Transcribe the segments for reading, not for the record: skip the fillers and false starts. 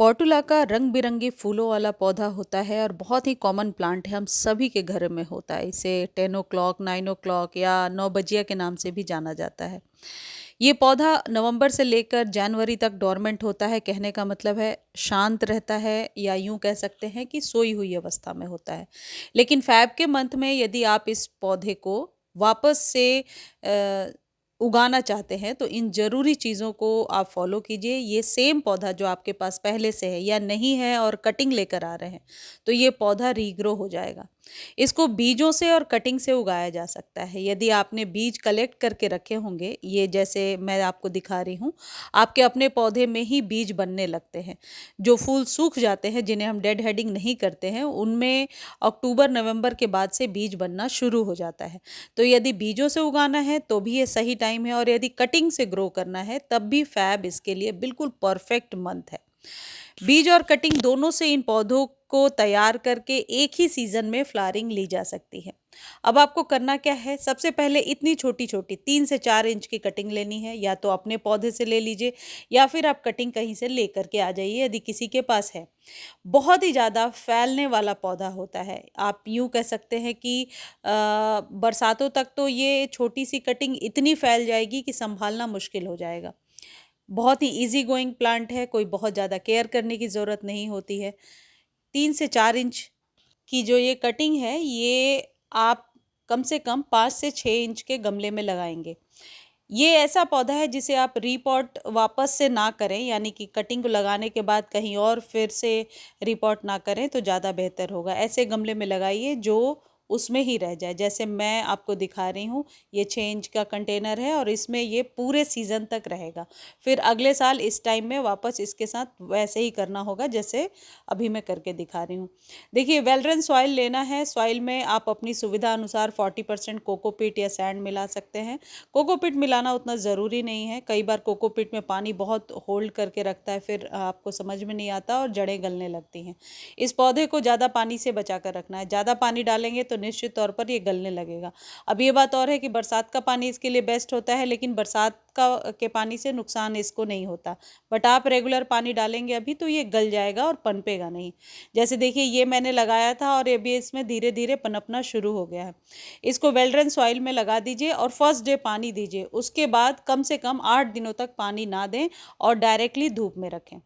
पोर्टुला का रंग बिरंगे फूलों वाला पौधा होता है और बहुत ही कॉमन प्लांट है। हम सभी के घर में होता है। इसे 10 o'clock 9 o'clock या 9 बजिया के नाम से भी जाना जाता है। ये पौधा नवंबर से लेकर जनवरी तक डोरमेंट होता है। कहने का मतलब है शांत रहता है, या यूं कह सकते हैं कि सोई हुई अवस्था में होता है। लेकिन फैब के मंथ में यदि आप इस पौधे को वापस से उगाना चाहते हैं तो इन ज़रूरी चीज़ों को आप फॉलो कीजिए। ये सेम पौधा जो आपके पास पहले से है या नहीं है और कटिंग लेकर आ रहे हैं, तो ये पौधा रीग्रो हो जाएगा। इसको बीजों से और कटिंग से उगाया जा सकता है। यदि आपने बीज कलेक्ट करके रखे होंगे, ये जैसे मैं आपको दिखा रही हूँ, आपके अपने पौधे में ही बीज बनने लगते हैं। जो फूल सूख जाते हैं, जिन्हें हम डेड हेडिंग नहीं करते हैं, उनमें अक्टूबर नवंबर के बाद से बीज बनना शुरू हो जाता है। तो यदि बीजों से उगाना है तो भी ये सही टाइम है, और यदि कटिंग से ग्रो करना है तब भी फैब इसके लिए बिल्कुल परफेक्ट मंथ है। बीज और कटिंग दोनों से इन पौधों को तैयार करके एक ही सीजन में फ्लावरिंग ली जा सकती है। अब आपको करना क्या है? सबसे पहले इतनी छोटी छोटी 3 से 4 इंच की कटिंग लेनी है। या तो अपने पौधे से ले लीजिए, या फिर आप कटिंग कहीं से ले करके आ जाइए यदि किसी के पास है। बहुत ही ज़्यादा फैलने वाला पौधा होता है। आप यूँ कह सकते हैं कि बरसातों तक तो ये छोटी सी कटिंग इतनी फैल जाएगी कि संभालना मुश्किल हो जाएगा। बहुत ही इजी गोइंग प्लांट है, कोई बहुत ज़्यादा केयर करने की ज़रूरत नहीं होती है। 3 से 4 इंच की जो ये कटिंग है, ये आप कम से कम 5 से 6 इंच के गमले में लगाएंगे। ये ऐसा पौधा है जिसे आप रीपॉट वापस से ना करें, यानी कि कटिंग को लगाने के बाद कहीं और फिर से रीपॉट ना करें तो ज़्यादा बेहतर होगा। ऐसे गमले में लगाइए जो उसमें ही रह जाए। जैसे मैं आपको दिखा रही हूँ, ये 6 इंच का कंटेनर है और इसमें ये पूरे सीज़न तक रहेगा। फिर अगले साल इस टाइम में वापस इसके साथ वैसे ही करना होगा जैसे अभी मैं करके दिखा रही हूँ। देखिए, वेल रन सॉइल लेना है। सॉइल में आप अपनी सुविधा अनुसार 40% कोकोपीट या सैंड मिला सकते हैं। कोकोपीट मिलाना उतना ज़रूरी नहीं है। कई बार कोकोपीट में पानी बहुत होल्ड करके रखता है, फिर आपको समझ में नहीं आता और जड़ें गलने लगती हैं। इस पौधे को ज़्यादा पानी से बचा कर रखना है। ज़्यादा पानी डालेंगे तो निश्चित तौर पर ये गलने लगेगा। अब ये बात और है कि बरसात का पानी इसके लिए बेस्ट होता है, लेकिन बरसात का के पानी से नुकसान इसको नहीं होता। बट आप रेगुलर पानी डालेंगे अभी तो ये गल जाएगा और पनपेगा नहीं। जैसे देखिए, ये मैंने लगाया था और अभी इसमें धीरे धीरे पनपना शुरू हो गया है। इसको वेल ड्रेन सॉइल में लगा दीजिए और फर्स्ट डे पानी दीजिए। उसके बाद कम से कम 8 दिनों तक पानी ना दें और डायरेक्टली धूप में रखें।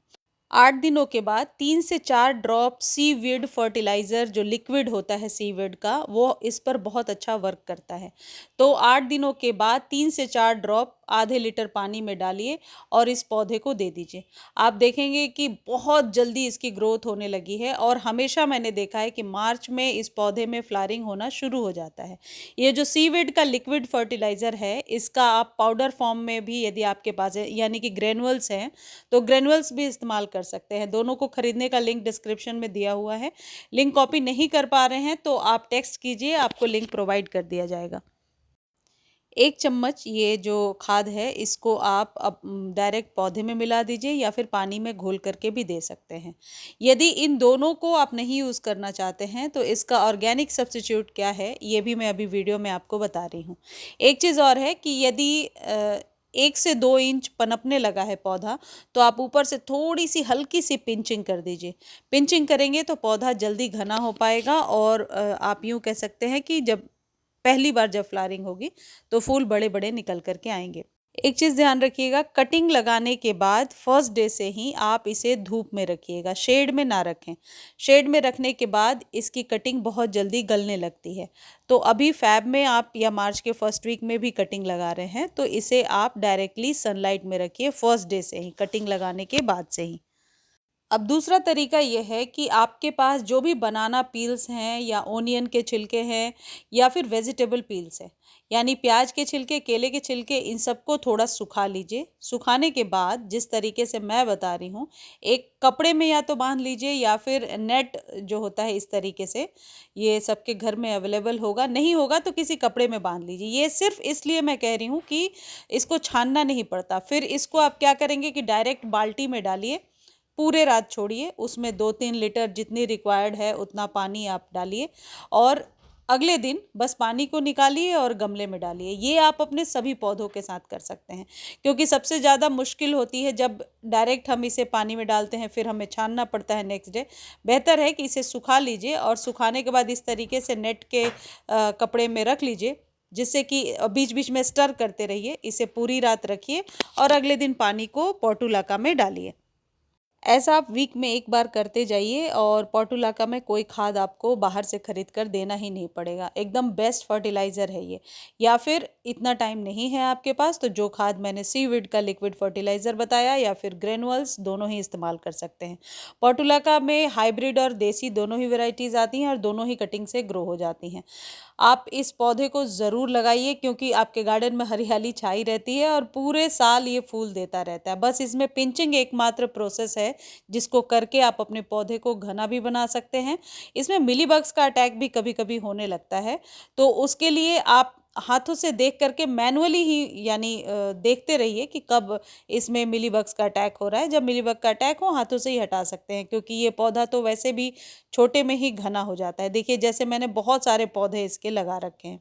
8 दिनों के बाद 3 से 4 ड्रॉप सीवीड फर्टिलाइज़र, जो लिक्विड होता है सीवीड का, वो इस पर बहुत अच्छा वर्क करता है। तो 8 दिनों के बाद 3 से 4 ड्रॉप आधे लीटर पानी में डालिए और इस पौधे को दे दीजिए। आप देखेंगे कि बहुत जल्दी इसकी ग्रोथ होने लगी है, और हमेशा मैंने देखा है कि मार्च में इस पौधे में फ्लावरिंग होना शुरू हो जाता है। ये जो सीवीड का लिक्विड फर्टिलाइज़र है, इसका आप पाउडर फॉर्म में भी यदि आपके पास है, यानी कि ग्रेनुअल्स हैं, तो ग्रेनुअल्स भी इस्तेमाल कर सकते हैं। दोनों को खरीदने का लिंक डिस्क्रिप्शन में दिया हुआ है। लिंक कॉपी नहीं कर पा रहे हैं तो आप टेक्स्ट कीजिए, आपको लिंक प्रोवाइड कर दिया जाएगा। 1 चम्मच ये जो खाद है, इसको आप अब डायरेक्ट पौधे में मिला दीजिए या फिर पानी में घोल करके भी दे सकते हैं। यदि इन दोनों को आप नहीं यूज़ करना चाहते हैं तो इसका ऑर्गेनिक सब्स्टिट्यूट क्या है, ये भी मैं अभी वीडियो में आपको बता रही हूँ। एक चीज़ और है कि यदि 1 से 2 इंच पनपने लगा है पौधा, तो आप ऊपर से थोड़ी सी हल्की सी पिंचिंग कर दीजिए। पिंचिंग करेंगे तो पौधा जल्दी घना हो पाएगा, और आप यूँ कह सकते हैं कि जब पहली बार जब फ्लावरिंग होगी तो फूल बड़े बड़े निकल करके आएंगे। एक चीज़ ध्यान रखिएगा, कटिंग लगाने के बाद फर्स्ट डे से ही आप इसे धूप में रखिएगा, शेड में ना रखें। शेड में रखने के बाद इसकी कटिंग बहुत जल्दी गलने लगती है। तो अभी फैब में आप या मार्च के फर्स्ट वीक में भी कटिंग लगा रहे हैं, तो इसे आप डायरेक्टली सनलाइट में रखिए फर्स्ट डे से ही, कटिंग लगाने के बाद से ही। अब दूसरा तरीका ये है कि आपके पास जो भी बनाना पील्स हैं या ओनियन के छिलके हैं या फिर वेजिटेबल पील्स हैं, यानी प्याज के छिलके, केले के छिलके, इन सबको थोड़ा सुखा लीजिए। सुखाने के बाद जिस तरीके से मैं बता रही हूँ, एक कपड़े में या तो बांध लीजिए या फिर नेट जो होता है इस तरीके से, ये सबके घर में अवेलेबल होगा, नहीं होगा तो किसी कपड़े में बांध लीजिए। ये सिर्फ इसलिए मैं कह रही हूँ कि इसको छानना नहीं पड़ता। फिर इसको आप क्या करेंगे कि डायरेक्ट बाल्टी में डालिए, पूरे रात छोड़िए, उसमें 2-3 लीटर जितनी रिक्वायर्ड है उतना पानी आप डालिए, और अगले दिन बस पानी को निकालिए और गमले में डालिए। ये आप अपने सभी पौधों के साथ कर सकते हैं, क्योंकि सबसे ज़्यादा मुश्किल होती है जब डायरेक्ट हम इसे पानी में डालते हैं, फिर हमें छानना पड़ता है नेक्स्ट डे। बेहतर है कि इसे सुखा लीजिए और सुखाने के बाद इस तरीके से नेट के कपड़े में रख लीजिए, जिससे कि बीच बीच में स्टर करते रहिए। इसे पूरी रात रखिए और अगले दिन पानी को पोर्टुलाका में डालिए। ऐसा आप वीक में एक बार करते जाइए और पोर्टुलाका में कोई खाद आपको बाहर से खरीद कर देना ही नहीं पड़ेगा। एकदम बेस्ट फर्टिलाइज़र है ये। या फिर इतना टाइम नहीं है आपके पास तो जो खाद मैंने सीवीड का लिक्विड फर्टिलाइज़र बताया या फिर ग्रेनुअल्स, दोनों ही इस्तेमाल कर सकते हैं। पोर्टुलाका में हाइब्रिड और देसी दोनों ही वेराइटीज़ आती हैं और दोनों ही कटिंग से ग्रो हो जाती हैं। आप इस पौधे को ज़रूर लगाइए, क्योंकि आपके गार्डन में हरियाली छाई रहती है और पूरे साल ये फूल देता रहता है। बस इसमें पिंचिंग एकमात्र प्रोसेस है, जिसको करके आप अपने पौधे को घना भी बना सकते हैं। इसमें मिलीबग्स का अटैक भी कभी कभी होने लगता है, तो उसके लिए आप हाथों से देख करके मैनुअली ही यानी देखते रहिए कि कब इसमें मिलीबग्स का अटैक हो रहा है। जब मिलीबग का अटैक हो हाथों से ही हटा सकते हैं, क्योंकि ये पौधा तो वैसे भी छोटे में ही घना हो जाता है। देखिए जैसे मैंने बहुत सारे पौधे इसके लगा रखे हैं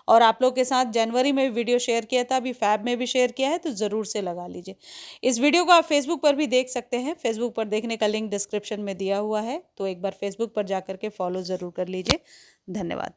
और आप लोग के साथ जनवरी में वीडियो शेयर किया था, अभी फैब में भी शेयर किया है, तो ज़रूर से लगा लीजिए। इस वीडियो को आप फेसबुक पर भी देख सकते हैं। फेसबुक पर देखने का लिंक डिस्क्रिप्शन में दिया हुआ है, तो एक बार फेसबुक पर जा कर के फॉलो ज़रूर कर लीजिए। धन्यवाद।